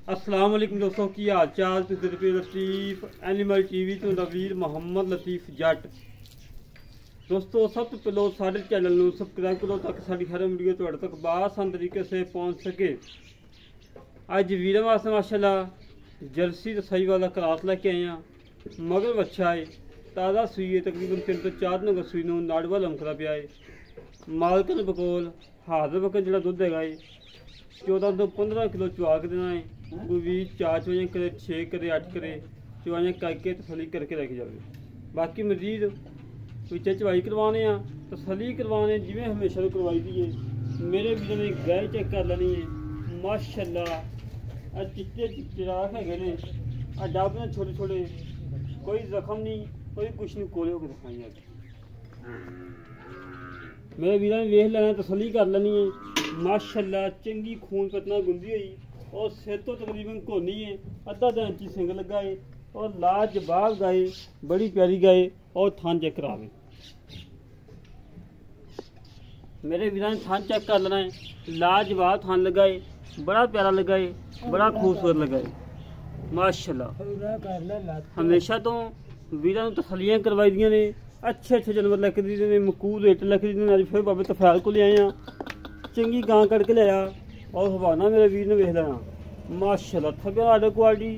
अस्सलाम वालेकुम दोस्तों की हाल चाल तुसीं रुपये लतीफ एनिमल टीवी तो नवीर मोहम्मद लतीफ जट। दोस्तों सब तो पहले साढ़े चैनल में सबसक्राइब करो ताकि साड़ी हर वीडियो तुहाडे तक बआसान तरीके से पहुँच सके। अज वीर वास्ते माशाल्लाह जर्सी तो सही वाला क्रास लैके आए हैं। मगर अच्छा है ताज़ा सूई है, तकरीबन 3 तो 4 दिन सूई नूं नाड़ वाल अंकरा पिया है। मालकन बकोल हाजिर वक्त जो दुध है 14 तो 15 किलो चुआ के देना है। कोई भी 4 चवाइयाँ करे 6 करे 8 करे चवाइयाँ करके तसली करके रख जाए। बाकी मजीद पिछे चवाई करवाने तसली करवाने जिमें हमेशा तो करवाई दी है। मेरे भी ने गाय चेक कर लेनी है माशाल्लाह। चिट्टे चिराख है ने डब ने छोटे छोटे, कोई जख्म नहीं कोई कुछ नहीं, कोले होकर दिखाई मेरे वीर ने वेख लेना तसली कर लेनी है माशाल्लाह। चंगी खून पतना गुंदी हुई और सिर तो तकरीबन कोनी है, अद्धा इंची सिंग लगा है और लाजवाब गाय, बड़ी प्यारी गाय और थान चेक करावे। मेरे वीर ने थान चेक कर लेना है, लाजवाब थान लगा है, बड़ा प्यारा लगा है, बड़ा खूबसूरत लगा है माशाल्लाह। हमेशा तो वीर ने तसलियाँ करवाई दियाँ ने, अच्छे अच्छे जानवर लैके दी ने, मकूल रेट लैके दी ने। अज फिर बाबे तफैल को ले आए हैं, चंगी गां कड़ के लिया और हवाना मेरे वीर ने वेख लेना माशाल्लाह। थब्बे आर्डर क्वालिटी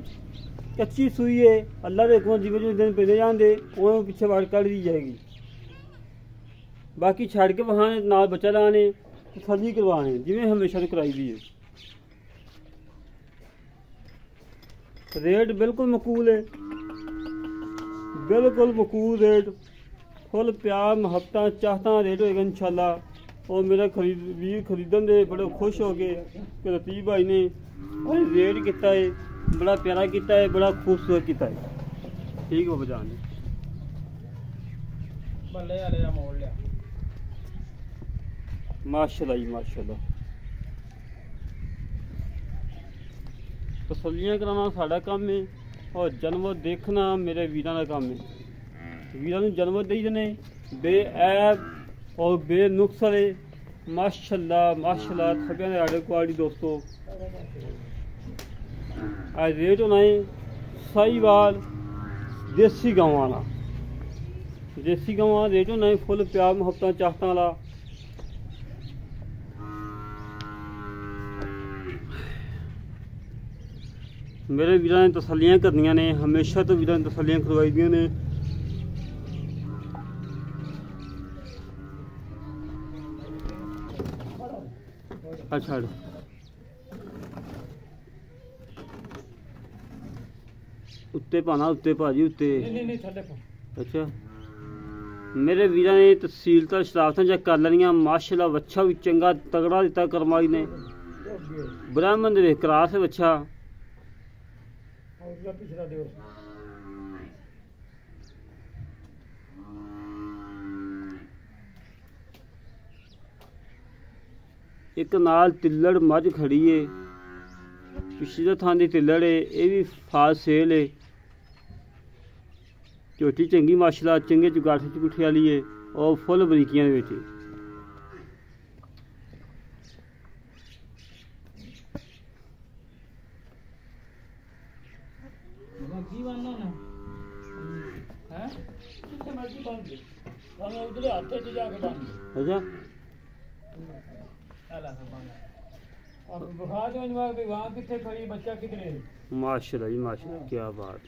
कच्ची सूई है, अल्लाह के हुक्म जिमें जिमें दिन पेदे जाते उवें पिछे वाड़ कड़ दी जाएगी। बाकी छड़ के बहाने नाल बच्चा लाने तसली करवाने जिमें हमेशा तो कराई दी है। रेट बिल्कुल मकूल है, बिल्कुल मकूल रेट, फुल प्यार मुहब्बत चाहता रेट होएगा इंशाल्लाह। और मेरा वीर खरीदन दे बड़े खुश हो गए कि लतीफ भाई ने रेट किया है, बड़ा प्यारा किया है, बड़ा खूबसूरत किया है। ठीक हो बजान माशाल्लाह जी माशाल्लाह। तसलियाँ कराना साड़ा काम है और जानवर देखना मेरे वीर का काम है। वीर जानवर दे देने बेऐब और बेनुक्स वाले माशाल्लाह माशाल्लाह। थब्बियां दे आर्डर क्वालिटी दोस्तों आज रेट होना है साहीवाल देसी गाँव वाला, देसी गाँव वाला रेट होना है फुल प्यार मुहब्बत चाहता वाला। मेरे वीर ने तसलियाँ करनियां ने, हमेशा तो वीर ने तसलियाँ करवाई दियां ने। अच्छा उत्ते पाना उत्ते भाजी उत्ते अच्छा। मेरे वीर ने तहसीलदार शराफत चेक कर लेनिया माशाल्लाह। बच्चा भी चंगा तगड़ा दिता करमाई ने, ब्राह्मण दे क्रास है बच्चा। एक नाल तिल्लड़ मझ खड़ी है, पिछले थान की तिल्लड़ है, ये भी फास्ट सेल है। झोटी चंगी माशाल्लाह, चंगे चुगाठे चुगुठे वाली है और फुल बरीकियां दे विच। अच्छा माशाल्लाह जी माशाल्लाह, क्या बात।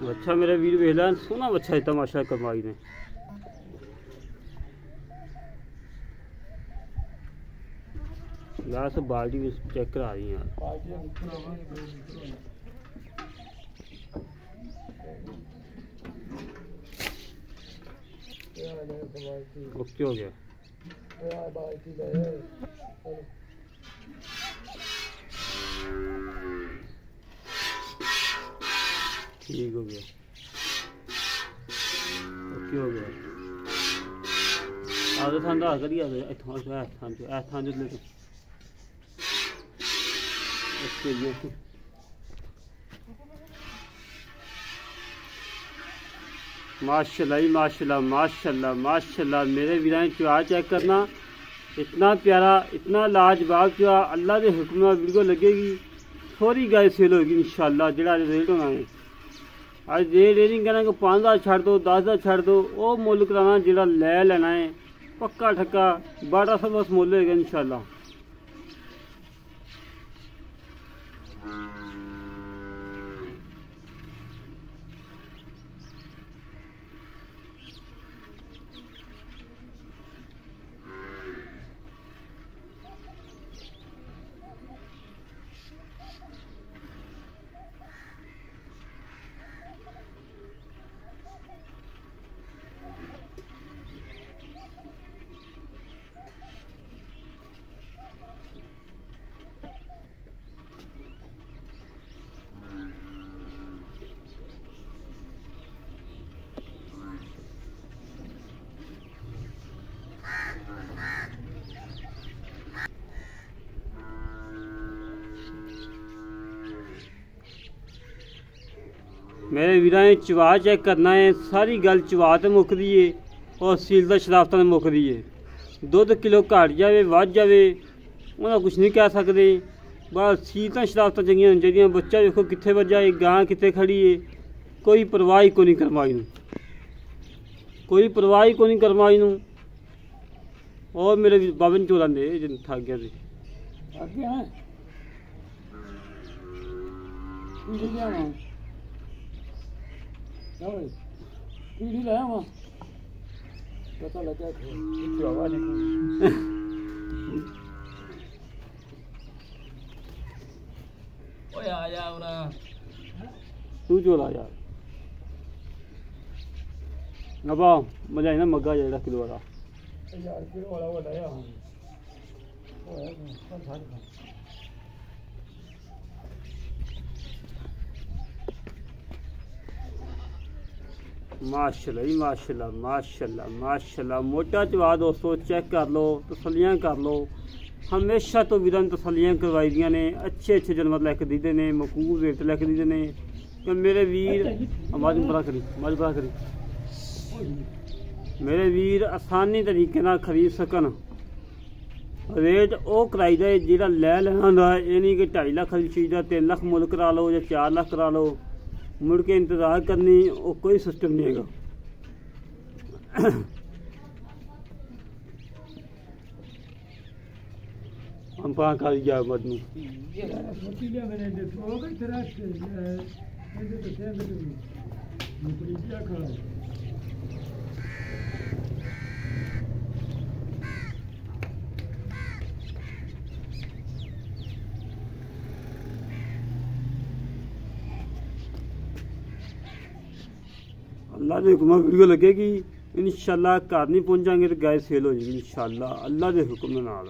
अच्छा मेरा वीर वेख लै सोहना बच्चा दिता माशाल्लाह करमाई ने। लास्ट बाल्टी भी चेक करा दी यार। ओके हो गया। ठीक हो गया, ओके हो गया। आगे थान दा करिए इथों थान जो ले ओके जी। माशाल्लाह जी माशाल्लाह माशाल्लाह माशाल्लाह। मेरे वीरां चुआ चेक करना इतना प्यारा इतना लाजवाब जो अल्लाह के हुक्म नाल वीडियो लगेगी थोड़ी गाय सेल होगी इंशाल्लाह। जो रेट होना है अज रेट ये नहीं कहना कि 5,000 छड़ दो 10,000 छड़ दो, वो मुल कराना जो लै लेना है पक्का ठक्का 1200 बस मुल होगा इंशाल्लाह। मेरे वीर चवा चेक करना है, सारी गल चवा तो मुकदी है और सील का शराफत मुकदी है। दुध किलो घट जाए वध जाए उन्हें कुछ नहीं कह सकते, बस सील तो शराफत चंगियां होनी चाहिए। बच्चा देखो कितने वजा है, गां कितने खड़ी है, कोई परवाह ही को नहीं करवाई नूं, कोई परवाह ही को नहीं करवाई नूं। और मेरे बाबन चोरा दे जिन थक गया पीढ़ी लाया वहाँ पता लगा तू चोला यार नबा मजा ना मग्गा जेड़ा किलो वाला यार किलो वाला वो लाया माशाल्लाह जी माशाल्लाह माशाल्लाह माशाल्लाह। मोटा चवा दोस्तों चेक कर लो, तसलियां कर लो। हमेशा तो वीरां तसलियां करवाई दियां ने, अच्छे अच्छे जानवर लैके दीदे ने, मकबूल रेट लैके दीदे ने कि मेरे वीर आवाज़ बड़ा करी आवाज़ बड़ा करी मेरे वीर आसानी तरीके नाल खरीद सकन। रेट वो कराई दा जेह्ड़ा लै लेना होंदा, एह् नहीं कि 2.5 लाख दी चीज़ दा 3 लाख मुल करा लो या 4 लाख करा लो, मुड़ के इंतजार करनी वो कोई सिस्टम नहीं है। हम पा कर जा मदनू अल्लाह के हुक्म वीडियो लगेगी इंशाल्लाह। घर नहीं पहुँचाएंगे तो गाय सेल हो जाएगी इंशाल्लाह अल्लाह के हुक्म नाल।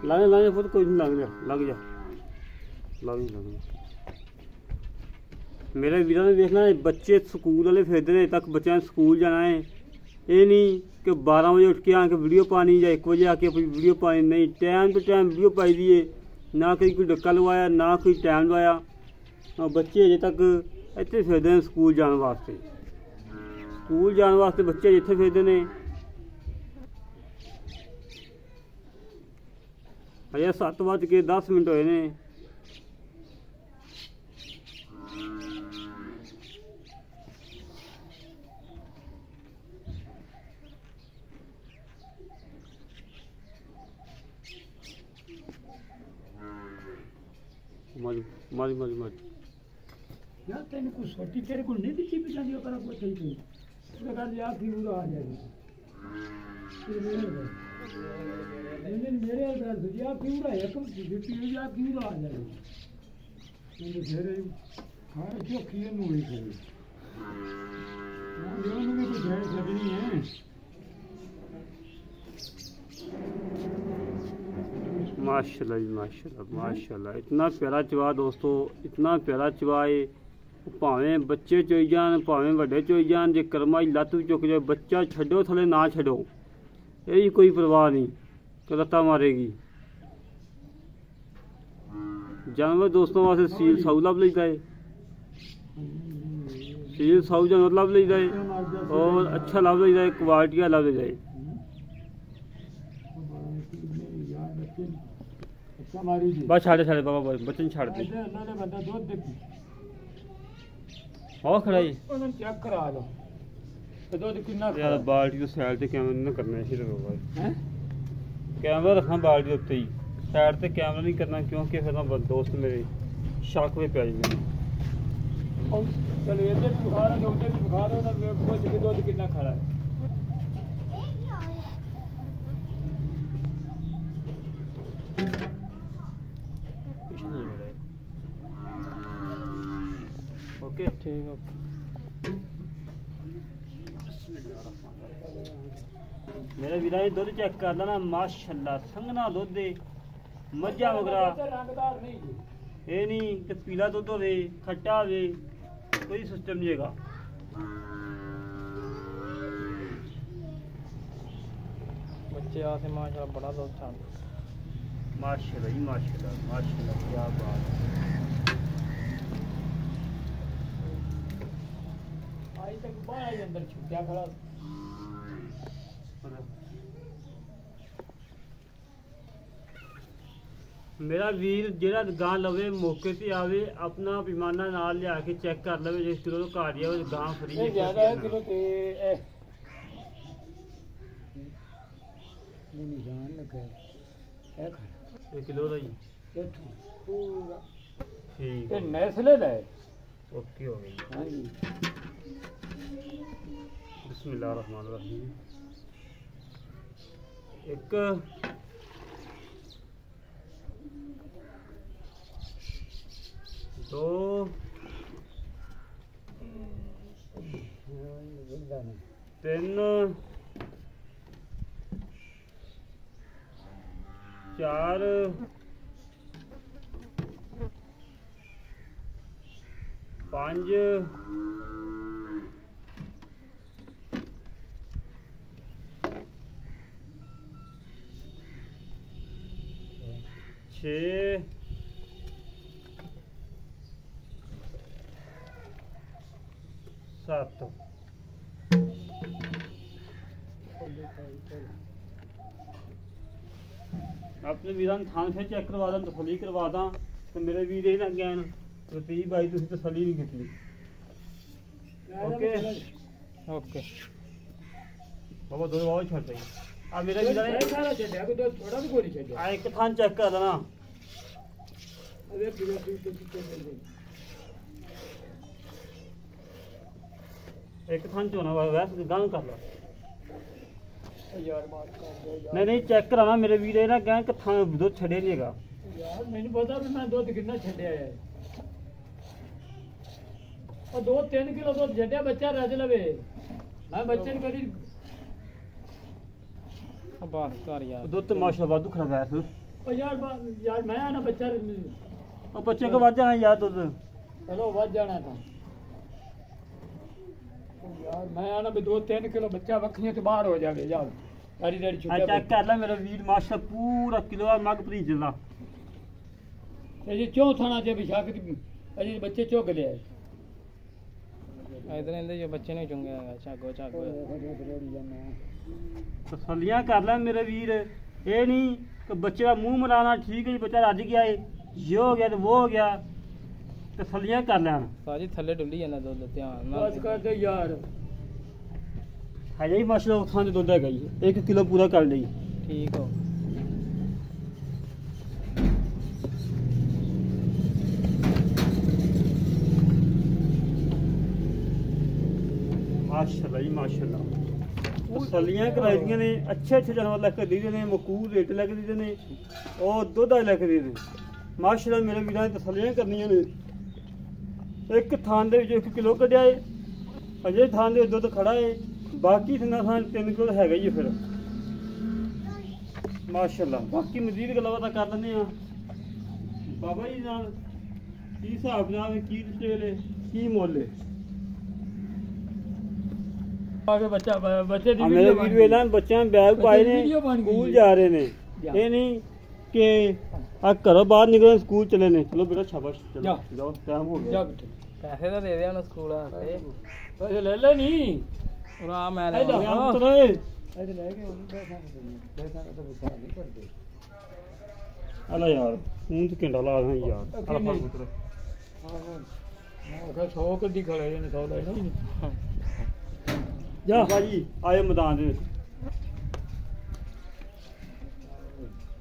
लाने लाने पुत कोई नहीं लग जा लग जा लग जा। मेरे वीर ने देखना बच्चे स्कूल वाले फिरते हैं, तक बच्चों स्कूल जाना है। ये नहीं कि 12 बजे उठ के आके वीडियो पानी या 1 बजे आके अपनी वीडियो पानी, नहीं टाइम तो टाइम वीडियो पाई दी है। ना कहीं कोई डक्का लवाया ना कोई टाइम लवाया। बच्चे अजे तक इतने फिरते हैं स्कूल जाने वास्ते, स्कूल जाने वास्ते बच्चे इतने फिरते हैं। अजे 7:10 होए ने। मारी मारी मारी मारी यार तेन कुछ सोटी तेरे को नहीं दिखी पिछा दियो करा कुछ सही थी तो कर दिया फिर वो आ जाएगी मेरे घर से या फिर एक फिर या फिर आ जाएगी। ਇਹਦੇ ਫੇਰੇ ਹਾਂ ਚੋਖੀ ਨੂੰ ਹੋਈ ਕਰੀ ਨਾ ਦੇਵ ਨੂੰ ਵੀ ਕੋਈ ਜਾਇ ਛੱਡਣੀ ਹੈ माशाल्लाह जी माशाल्लाह माशाल्लाह। इतना प्यारा चवा दोस्तों, इतना प्यारा चवा है। भावें बच्चे चोई जान भावें वड्डे चोई जान, जे कर्मा दी लत्त भी चुक जाए बच्चा छड्डो थले ना छड्डो, यही कोई परवाह नहीं, करता मारेगी। जानवर दोस्तों वास्ते सील साऊ लभ लईदा है, सील साऊ जानवर लभ लईदा है और अच्छा लभ लईदा है, क्वालिटी लभ लईदा है। बस छाड़े छाड़े बाबा बच्चन छाड़ दे और खड़ा ही चेक करा लो तो दूध कितना यार बाल्टी तो साइड ते कैमरा नहीं करना है बाबा, कैमरा रखना बाल्टी उत्ते ही, साइड ते कैमरा नहीं करना क्योंकि फिर ना दोस्त मेरे शक में पै जाने। चलो इधर बुखार है उधर बुखार है ना पूछ के दूध कितना खड़ा है। ओके ठीक है मेरे वीरा जी दुध चेक कर लेना माशाल्लाह, संघना दुध है, मझा वगैरह रंगदार नहीं ये नहीं कि पीला दुध हो खट्टा हो, कोई सिस्टम नहीं है। बच्चे आते माशाल्लाह बड़ा दुध था माशाल्लाह जी माशाल्लाह माशाल्लाह, क्या बात है। आज तक बाहर अंदर छुट्टियां खड़ा मेरा वीर जेड़ा गां लवे मौके ते आवे अपना पैमाना नाल लिया के चेक कर लवे, जिस किलो तो घाट जावे गां फ्री है ज्यादा है किलो ते नहीं जान लगा है खड़ा 1 किलो दा ही पूरा ठीक ये नेस्ले दा है। ओके हो गई। हां जी बिस्मिल्लाहिर्रहमानिर्रहीम। एक दो तीन चार पांच छः सात अपने वीरां थान फिर चेक करवा दा, तसली करवा दा तो मेरे वीर ही ना गैन रतीब भाई तुसीं तसली नहीं कीती। ओके ओके बाबा दो बाबा छड़ दे आ मेरे वीर ने सारा छड्या को दो थोड़ा भी कोई छड्या आ एक थान चेक कर लेना। अरे बिना तो एक थान चोना वैसे गां कर ला यार बात कर दो यार। नहीं चेक कराना मेरे वीर ना गैन कथा दुध छड़े नहीं हैगा यार मैंने पता भी मैं दूध कितना छड्या है और 2-3 किलो दूध छड्या बच्चा रज लवे मैं बच्चे ने करी बात कर यार दुध तो माशाल्लाह वादू खड़ा वैस और यार मैं आना बच्चा और बच्चे को वध जाना यार दुध चलो वध जाना था यार मैं आना भी 2-3 किलो बच्चा वखियां तो बाहर हो जावे यार सारी रेडी छुट्टियां चेक कर ले मेरा वीर माशा पूरा किलो है मग भरीज दा ये क्यों थाना जे बिशाक अजे बच्चे चुग ले इधर इंदे जो बच्चे ने चुंगे चागो चागो तसलियां कर ले मेरे वीर, ये नहीं कि बच्चे का मुंह मराना ठीक है जी बच्चा रज गया है ये हो गया तो वो हो गया, तसलियां कर लेना साजी थल्ले डुल्ली जाना दुध ध्यान नाल बस कर दे यार है जी माशाल्लाह उठां दे दुध है 1 किलो पूरा कर ली ठीक हो। माशाल्लाह जी माशाल्लाह तसलियां कराई दियां ने, अच्छे जानवर लैके दीदे ने, मकूल रेट लैके दीदे ने और दुध लैके दीदे माशाल्लाह मेरे वीरां ने तसलियां करनियां ने। ਇੱਕ ਥਾਂ ਦੇ ਵਿੱਚ 1 ਕਿਲੋ ਕੱਢਿਆ ਏ, ਅਜੇ ਥਾਂ ਦੇ ਵਿੱਚ ਦੁੱਧ ਖੜਾ ਏ, ਬਾਕੀ ਥਾਂ 3 ਕਿਲੋ ਹੈਗਾ ਹੀ ਹੈ ਫਿਰ ਮਾਸ਼ਾਅੱਲਾ। ਬਾਕੀ ਮਜ਼ੀਦ ਗੱਲਾਂ ਬਾਤਾਂ ਕਰ ਲੈਂਦੇ ਆ ਬਾਬਾ ਜੀ ਨਾਲ, ਕੀ ਹਿਸਾਬ ਨਾਲ, ਕੀ ਡਿਟੇਲ ਹੈ, ਕੀ ਮੁੱਲ ਹੈ। ਆਗੇ ਬੱਚੇ ਦੀ ਮੇਰੇ ਵੀਰ ਵੇਲਾ ਬੱਚਿਆਂ ਬੈਗ ਪਾਏ ਨੇ, ਸਕੂਲ ਜਾ ਰਹੇ ਨੇ, ਇਹ ਨਹੀਂ ਕਿ ਆ ਘਰੋਂ ਬਾਹਰ ਨਿਕਲਣ ਸਕੂਲ ਚਲੇ ਨੇ। ਚਲੋ ਬੇਟਾ ਸ਼ਾਬਾਸ਼, ਚਲੋ ਜਾਓ, ਟਾਈਮ ਹੋ ਗਿਆ। ਪੈਸੇ ਤਾਂ ਦੇ ਦੇ ਹੁਣ ਸਕੂਲ ਵਾਸਤੇ, ਪੈਸੇ ਲੈ ਲੈ ਨਹੀਂ ਆ ਮੈਂ ਲੈ ਲੈ ਗਿਆ ਪੁੱਤਰ, ਇਹ ਲੈ ਕੇ ਉਹਨੂੰ ਪੈਸਾ ਤਾਂ ਵਿਚਾਰ ਨਹੀਂ ਕਰਦੇ। ਅਲਾ ਯਾਰ ਹੁਣ ਤੇ ਘੰਟਾ ਲਾ ਦਾਂ ਯਾਰ। ਅਲਾ ਫੜ ਪੁੱਤਰ, ਮੈਂ ਕਿਹਾ 100 ਕਦੀ ਖੜੇ ਨੇ 100 ਦਾ ਨਹੀਂ ਜਾ ਬਾਜੀ ਆਏ ਮੈਦਾਨ ਦੇ ਵਿੱਚ।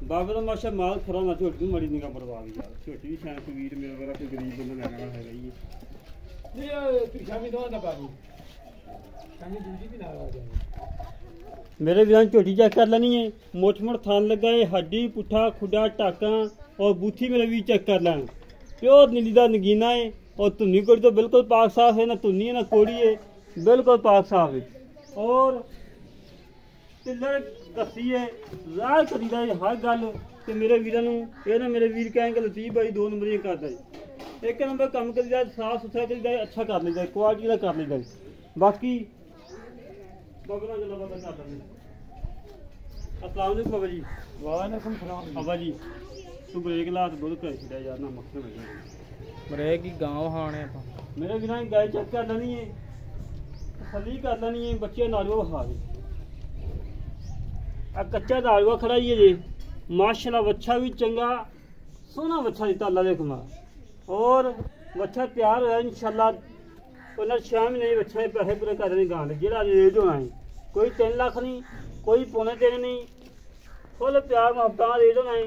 ਬਾਬੇ ਦਾ ਮਾਸ਼ਾ ਮਾਲ ਖਰਾ ਨਾ, ਝੋਟੀ ਮੜੀ ਨਿਗਾ ਮਰਵਾ ਗਈ ਯਾਰ। ਝੋਟੀ ਵੀ ਸ਼ਾਇਦ ਕੋਈ ਵੀਰ ਮੇਰੇ ਵਰਗਾ ਕੋਈ ਗਰੀਬ ਬੰਦਾ ਲੈਣਾ ਹੈਗਾ ਜੀ। ਨਹੀਂ ਇਹ ਤੂੰ ਸ਼ਾਮੀ ਤੋਂ ਨਾ ਪਾਜੀ, ਸ਼ਾਮੀ ਦੂਜੀ ਵੀ ਨਾਲ ਆ ਜਾਣੀ। ਮੇਰੇ ਵੀਰਾਂ ਝੋਟੀ ਚੈੱਕ ਕਰ ਲੈਣੀ ਹੈ, ਮੋਟ ਮੋਟ ਥਾਨ ਲੱਗਾ ਹੈ, ਹੱਡੀ ਪੁੱਠਾ ਖੁੱਡਾ ਟਾਕਾਂ और बूथी मेरे भी चेक कर लें। प्योर नीली दा नगीना है और धुनी कोड़ी तो बिल्कुल पाक साफ है, ना धुनी है ना कोड़ी है, बिल्कुल पाक साफ है। और तिल्लर दसी है राह करी दा हर गल ते मेरे वीरां नूं ये ना मेरे वीर कहेंगे लतीफ भाई 2 नंबर ही करदा है। एक नंबर काम करी दा, साफ सुथरा करी दा, अच्छा कर लीदा, क्वालिटी दा कर लीदा। बाकी बगला जला पता कर लेंगे। अस्सलाम वालेकुम बाबा जी। वालेकुम सलाम बाबा जी तू ब्रेक ला तो दूध कर छिड़ा यार ना मक्खन लगे ब्रेक ही गांव हाने ਆਪਾਂ मेरे बिना गाय चेक कर लेनी है, तसल्ली कर लेनी है। बच्चे नालुआ खा गए, आ कच्चा नालुआ खड़ा ही है जी माशाल्लाह। बच्चा भी चंगा सोना बच्चा दिता अल्लाह दे हुक्म, और बच्चा तैयार होया इंशाल्लाह। उन्हें 6 महीने बच्चे ने पैसे पूरे कर देने गां दे, जेड़ा रेट होना है कोई 3 लाख नहीं, कोई 3.25 नहीं, फुल प्यार मुहब्बत रेट होना है।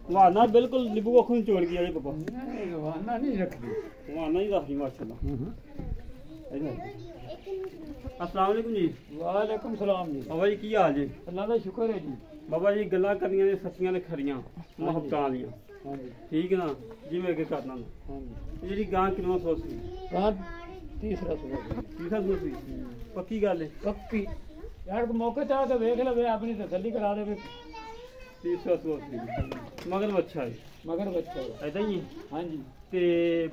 वाना बिल्कुल निबू को खून चोड़ गया पापा, वाना नहीं रखती, वाना ही रखी माशाल्लाह। अस्सलाम वालेकुम जी। वालेकुम सलाम जी। बाबा जी की हाल जी? अल्लाह का शुक्र है जी। बाबा जी गल्लां करनियां ने सच्चियां ने खरियां मुहब्बतां वालियां, हां जी ठीक है ना जिवें अगे करना ना। हां जी जेडी गां किलो सौ सी, गां तीसरा सुबह तीसरा सौ सी, पक्की गल है? पक्की यार को मौके ते आके देख ले, अपनी तसल्ली करा दे। तीसरा सौ सी मगर अच्छा है, मगर बच्चा ऐसा ही है। हाँ जी ਤੇ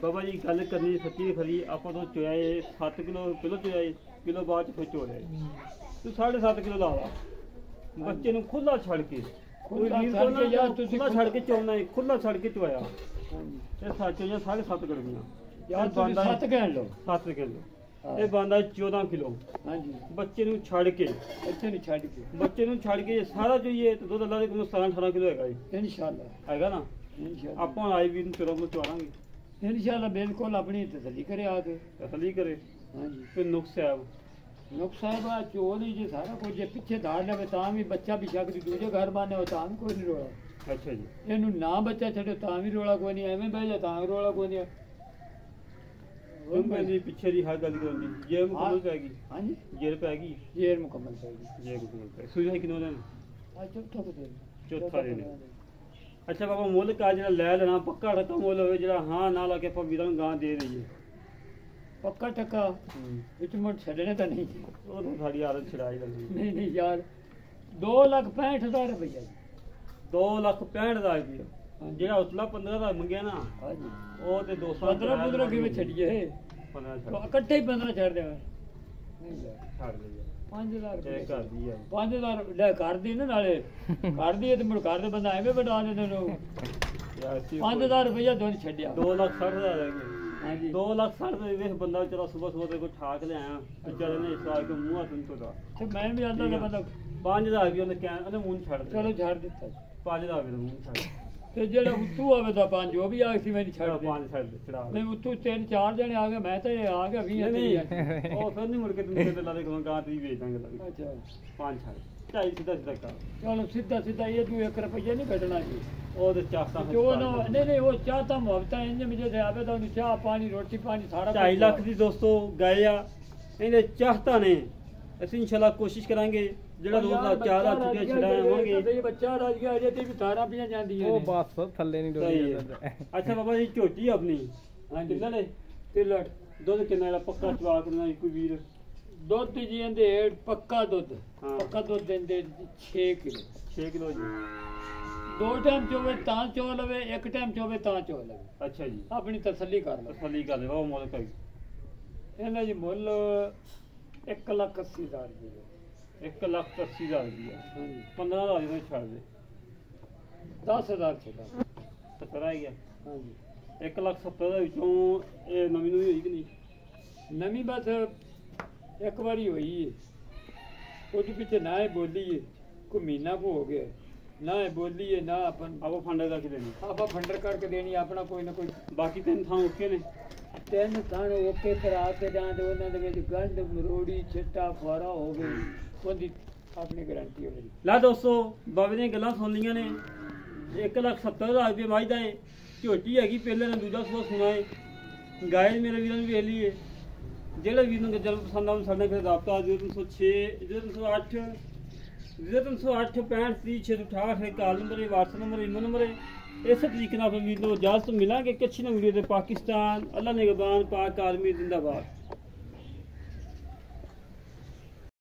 ਬਾਬਾ ਜੀ ਗੱਲ ਕਰਨੀ ਸੱਚੀ ਖਰੀ, ਆਪਾਂ ਤੋਂ ਚੋਇਆ 7 ਕਿਲੋ ਪਹਿਲਾਂ ਚੋਇਆ, ਕਿਲੋ ਬਾਅਦ ਚ ਫਿਰ ਚੋਇਆ ਤੂੰ 7.5 ਕਿਲੋ ਲਾ ਲਾ। ਬੱਚੇ ਨੂੰ ਖੁੱਲਾ ਛੱਡ ਕੇ, ਕੋਈ ਵੀਰ ਛੱਡ ਕੇ ਯਾਰ ਤੁਸੀਂ ਤੁਸੀਂ ਛੱਡ ਕੇ ਚੋਣਾ ਹੈ, ਖੁੱਲਾ ਛੱਡ ਕੇ ਚੋਇਆ हाँ जी ਇਹ ਸੱਚ ਹੈ 7.5 ਗੜੀਆਂ यार तुम 7 कह लो 7 ਕਿਲੋ, ਇਹ ਬੰਦਾ 14 ਕਿਲੋ। हाँ जी ਬੱਚੇ ਨੂੰ ਛੱਡ ਕੇ, ਇੱਥੇ ਨਹੀਂ ਛੱਡ ਕੇ ਬੱਚੇ ਨੂੰ ਛੱਡ ਕੇ ਸਾਰਾ ਚੋਈਏ ਤੇ ਦੁੱਧ ਅੱਲਾ ਦੇ ਕੋਲ 17-18 ਕਿਲੋ ਹੈਗਾ ਜੀ, इंशाल्लाह ਹੈਗਾ ਨਾ। इंशाल्लाह ਆਪਾਂ ਆਈ ਵੀਰ ਨੂੰ ਚੋਰਾਂ ਨੂੰ ਚਵਾਵਾਂਗੇ, इंशाल्लाह बिल्कुल अपनी तसल्ली करे आके। ਤਸੱਲੀ ਕਰੇ। हाँ जी ਫਿਰ ਨੁਕਸ ਹੈ नुकसान बा चोल ही जे सारा कुछ जे पिछे धाड़ लवे तां भी बच्चा भी शक दी दूजे घर बाने हो तां भी कोई नहीं रोला। ਅੱਛਾ ਜੀ। ਇਹਨੂੰ ਨਾ ਬੱਚਾ ਛੱਡੋ ਤਾਂ ਵੀ ਰੋਲਾ ਕੋਈ ਨਹੀਂ, ਐਵੇਂ ਬਹਿ ਜਾ ਤਾਂ ਵੀ ਰੋਲਾ ਕੋਈ ਨਹੀਂ। ਤੁਮ ਦੀ ਪਿੱਛੇ ਦੀ ਹਰ ਗੱਲ ਕਰਨੀ ਜੇ ਮੁਕੰਮਲ ਪੈ ਗਈ, ਹਾਂਜੀ ਜੇਰ ਪੈ ਗਈ, ਜੇਰ ਮੁਕੰਮਲ ਪਏਗੀ। ਜੇ ਮੁਕੰਮਲ ਪੈ ਸੂਈ ਕਿਨੋਂ ਦਿਨ? ਆ ਚੌਥਾ ਬਦੇ ਚੌਥਾ ਦਿਨ। ਅੱਛਾ ਬਾਬਾ ਮੁੱਲ ਕਾ ਜਿਹੜਾ ਲੈ ਲੈਣਾ ਪੱਕਾ ਟੱਕਾ ਮੁੱਲ ਹੋਵੇ, ਜਿਹੜਾ ਹਾਂ ਨਾ ਲਾ ਕੇ ਆਪਾਂ ਵੀਰਾਂ ਨੂੰ ਗਾਂ ਦੇ ਦਈਏ। ਪੱਕਾ ਟੱਕਾ ਵਿੱਚ ਮੁੜ ਛੱਡਣੇ ਤਾਂ ਨਹੀਂ। ਉਹ ਤਾਂ ਸਾਡੀ ਆਦਤ ਛੜਾਈ ਲੱਗੀ। ਨਹੀਂ ਨਹੀਂ ਯਾਰ 2,65,000 ਰੁਪਇਆ। 2,65,000 ਰੁਪਇਆ ਜਿਹੜਾ ਉਤਲਾ 15 ਦਾ ਮੰਗਿਆ ਨਾ, ਹਾਂਜੀ ਉਹ ਤੇ 200 15 ਕਿਵੇਂ ਛੱਡੀਏ? 15 ਇਕੱਠੇ ਹੀ 15 ਛੱਡ ਦੇਵਾਂ। ਨਹੀਂ ਯਾਰ ਛੱਡ ਦੇ 5,000 ਤੇ ਰੁਪਏ ਘਰ ਦੀ ਆ 5,000 ਲੈ ਕਰਦੀ ਨਾ ਨਾਲੇ ਕਰਦੀ ਹੈ ਤੇ ਮੁੜ ਕਰਦੇ ਬੰਦਾ ਐਵੇਂ ਬਟਾ ਦਿੰਦੇ ਨੇ। ਯਾਰ 5,000 ਰੁਪਇਆ ਦੋਨ ਛੱਡਿਆ। 2,60,000 ਰਹਿ ਗਏ। ਹਾਂਜੀ 2,60,000 ਦੇ ਵੇਖ ਬੰਦਾ ਵਿਚਾਰਾ ਸਵੇਰ ਤੇ ਕੋਈ ਠਾਕ ਲਿਆਇਆ ਵਿਚਾਰੇ ਨੇ ਇਸ ਵਾਰ ਕੋ ਮੂੰਹ ਹੱਥ ਤੋਂ ਦਾ ਤੇ ਮੈਂ ਵੀ ਆਂਦਾ ਤਾਂ ਬੰਦਾ 5,000 ਵੀ ਉਹਨੇ ਕਹਿ ਉਹਨੇ ਮੂੰਹ ਛੱਡ ਚਲੋ ਛੱਡ ਦਿੱਤਾ। 5,000 ਵੀ ਮੂੰਹ ਛੱਡ ਤੇ ਜਿਹੜਾ ਉੱਤੂ ਆਵੇ ਤਾਂ 5 ਉਹ ਵੀ ਆ ਸੀ ਮੈਨੂੰ ਛੱਡ ਦੇ। 5 ਛੱਡ ਚੜਾ ਨਹੀਂ ਉੱਤੂ 3-4 ਜਣੇ ਆ ਗਏ, ਮੈਂ ਤਾਂ ਇਹ ਆ ਗਿਆ 20 ਨਹੀਂ ਉਹ ਫਿਰ ਨਹੀਂ ਮੁੜ ਕੇ ਤੈਨੂੰ ਕਿਤੇ ਲਾ ਦੇ ਕੋਲ ਗਾਂ ਤੇ ਵੇਚ ਦਾਂਗੇ ਲਾ ਅੱਛਾ 5 ਛੱਡ ਢਾਈ ਸਿੱਧਾ ਸਿੱਧਾ ਕਰ ਚਲੋ ਸਿੱਧਾ ਸਿੱਧਾ ਇਹ ਤੂੰ 1 ਰੁਪਈਆ ਨਹੀਂ ਕੱਢਣਾ ਜੀ। ਉਹ ਤੇ ਚਾਹਤਾ ਜੋ ਨਾ ਨਹੀਂ ਉਹ ਚਾਹ ਤਾਂ ਮੁਹੱਬਤਾਂ ਇੰਜ ਮਿਲੇ ਤੇ ਆਵੇ ਤਾਂ ਉਹਨੂੰ ਚਾਹ ਪਾਣੀ ਰੋਟੀ ਪਾਣੀ ਸਾਰਾ 2.5 ਲੱਖ ਦੀ ਦੋਸਤੋ ਗਏ ਆ, ਇਹਦੇ ਚਾਹਤਾ ਨੇ ਅਸੀਂ ਇਨਸ਼ਾਅੱਲਾ ਕੋਸ਼ਿਸ਼ ਕਰਾਂਗੇ ਜਿਹੜਾ ਰੋਜ਼ ਦਾ 4 ਹੱਥ ਛਡਾਵਾਂਗੇ। ਤੇ ਬੱਚਾ ਰਾਜ ਗਿਆ ਅਜੇ ਤੇ ਵੀ 18 ਪੀਆਂ ਜਾਂਦੀਆਂ ਉਹ ਬਸ ਥੱਲੇ ਨਹੀਂ ਡੋਲੀ ਜਾਂਦਾ। ਅੱਛਾ ਬਾਬਾ ਜੀ ਝੋਟੀ ਆਪਣੀ ਕਿੰਨਾ ਨੇ ਤਿਲੜ ਦੁੱਧ ਕਿੰਨਾ ਜਿਹੜਾ ਪੱਕਾ ਚਵਾ ਕਰਨਾ ਕੋਈ ਵੀਰ ਦੁੱਧ ਜੀ ਇਹਦੇ ਪੱਕਾ ਦੁੱਧ ਹਾਂ। ਪੱਕਾ ਦੁੱਧ ਦਿੰਦੇ 6 ਕਿਲੋ 6 ਕਿਲੋ ਜੀ। 2 ਟਾਈਮ ਚੋਵੇ ਤਾਂ ਚੋ ਲਵੇ 1 ਟਾਈਮ ਚੋਵੇ ਤਾਂ ਚੋ ਲਵੇ। ਅੱਛਾ ਜੀ ਆਪਣੀ ਤਸੱਲੀ ਕਰ ਲਓ। ਤਸੱਲੀ ਕਰ ਲੈ ਉਹ ਮੁੱਲ ਕਰੀ ਇਹਨਾਂ ਜੀ ਮੁੱਲ 1,80,000 ਰੁਪਏ 1,80,000 ਰੁਪਇਆ ਹਾਂਜੀ 15,000 ਦੇ ਛੱਡ ਦੇ 10,000 ਛੱਡਾ 70 ਹੀ ਗਿਆ। ਹਾਂਜੀ 1,70,000 ਦੇ ਵਿੱਚੋਂ ਇਹ ਨਵੀਂ ਨਵੀਂ ਹੋਈ ਕਿ ਨਹੀਂ? ਨਵੀਂ ਬਸ ਇੱਕ ਵਾਰੀ ਹੋਈ ਹੈ ਉਹਦੇ ਪਿੱਛੇ ਨਾ ਹੀ ਬੋਲੀ ਹੈ ਕੋਈ ਮਹੀਨਾ ਕੋ ਹੋ ਗਿਆ ਨਾ ਹੀ ਬੋਲੀ ਹੈ ਨਾ ਆਪਾਂ ਫੰਡ ਕਰਕੇ ਦੇਣੀ ਆਪਾਂ ਫੰਡਰ ਕਰਕੇ ਦੇਣੀ ਆਪਣਾ ਕੋਈ ਨਾ ਕੋਈ ਬਾਕੀ 3 ਥਾਂ ਓਕੇ ਨੇ। 3 ਥਾਂ ਓਕੇ ਕਰਾ ਕੇ ਜਾਂ ਤੇ ਉਹਨਾਂ ਦੇ ਵਿੱਚ ਗੰਢ ਮਰੋੜੀ ਛਿੱਟਾ ਫੁਆਰਾ ਹੋ ਗਈ ਉਹਦੀ ਆਪਣੀ ਗਾਰੰਟੀ ਹੋਵੇਗੀ। ਲੈ ਦੋਸਤੋ ਬਾਬੇ ਦੀਆਂ ਗੱਲਾਂ ਸੁਣ ਲਈਆਂ ਨੇ। 1,70,000 ਰੁਪਏ ਵਾਜਦਾ ਏ। ਝੋਟੀ ਹੈਗੀ ਪਹਿਲੇ ਨੇ ਦੂਜਾ ਸੂਆ ਸੁਣਾ ਏ। ਗਾਇ ਮੇਰੇ ਵੀਰਾਂ ਨੂੰ ਵੇਖ ਲਈਏ। ਜਿਹੜੇ ਵੀਰ ਨੂੰ ਜਨਮ ਪਸੰਦ ਆਉਣ ਸਾਡੇ ਨਾਲ ਰਾਬਤਾ 0306 0308 0308 65 30 668 ਕਾਲ ਨੰਬਰ ਹੈ WhatsApp ਨੰਬਰ ਹੈ ਈਮੇਲ ਨੰਬਰ ਹੈ। ਇਸੇ ਤਰੀਕੇ ਨਾਲ ਫਿਰ ਵੀਰ ਨੂੰ ਇਜਾਜ਼ਤ ਮਿਲਾਂਗੇ ਕਿ ਅੱਛੀ ਨਾ ਵੀਡੀਓ ਦੇ ਪਾਕਿਸਤਾਨ ਅੱਲਾ ਨਿਗਹਬਾਨ ਪਾਕ ਆਰਮੀ ਜ਼ਿੰਦਾਬਾਦ।